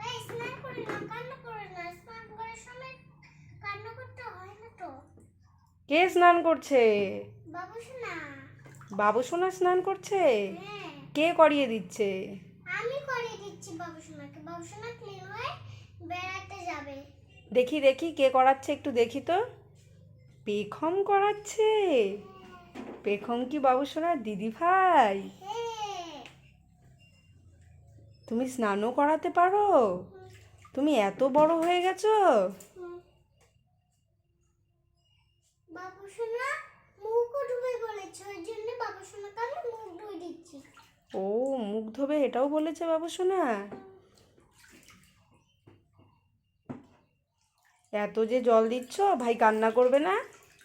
এই স্নান করে না, কান্না করে না, স্নান করার সময় কান্না করতে হয় না তো। কে স্নান করছে? বাবু শোনা। বাবু সোনা স্নান করছে? হ্যাঁ, কে করিয়ে দিচ্ছে? আমি করিয়ে দিচ্ছি বাবু শোনাকে। বাবু শোনা ক্লিন হয়ে বেড়াতে যাবে। দেখি দেখি কে করাচ্ছে, একটু দেখি তো। পেখম করাচ্ছে? পেখম কি বাবু সোনার দিদি ভাই? হ্যাঁ। তুমি স্নানও করাতে পারো? তুমি এত বড় হয়ে গেছো? হুম। বাবু শোনা মুখও ডুবে বলেছে, ওই জন্য বাবু শোনাকে আমি মুখ ধুয়ে দিচ্ছি। ও, মুখ ধোবে এটাও বলেছে বাবু সোনা? এত যে জল দিচ্ছ, ভাই কান্না করবে না?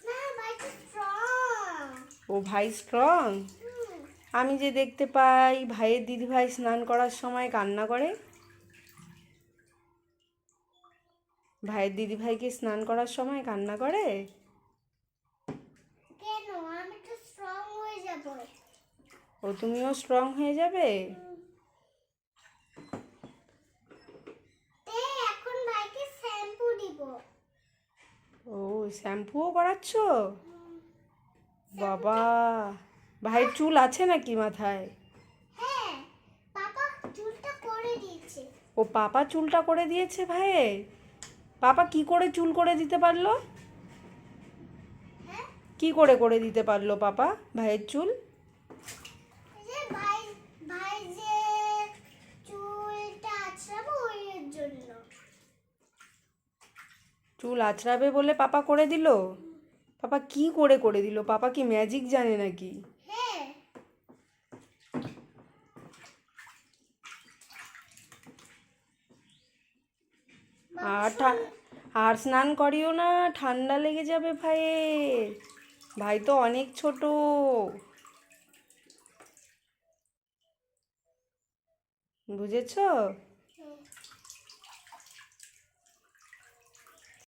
না, ভাই তো স্ট্রং। ও ভাই স্ট্রং? আমি যে দেখতে পাই ভাইয়ের দিদি ভাই স্নান করার সময় কান্না করে। ভাইয়ের দিদি ভাই কি স্নান করার সময় কান্না করে? কেন? আমি তো স্ট্রং হয়ে যাব। ও, তুমিও স্ট্রং হয়ে যাবে? তে এখন ভাইকে শ্যাম্পু দিব। ও, শ্যাম্পুও করাচ্ছ? বাবা, ভাইয়ের চুল আছে নাকি মাথায়? হ্যাঁ, পাপা চুলটা করে দিয়েছে। ও, পাপা চুলটা করে দিয়েছে ভাইয়ের? পাপা কি করে চুল করে দিতে পারলো? হ্যাঁ, কি করে দিতে পারলো পাপা ভাইয়ের চুল? এই যে ভাই, ভাই যে চুলটা আঁচড়াবো ওই এর জন্য। চুল আঁচড়াবে বলে পাপা করে দিল? পাপা কি করে দিল? পাপা কি ম্যাজিক জানে নাকি? হ্যাঁ। বাবু আর আর স্নান করিও না, ঠান্ডা লেগে যাবে ভাইয়ের। ভাই তো অনেক ছোট। বুঝেছো?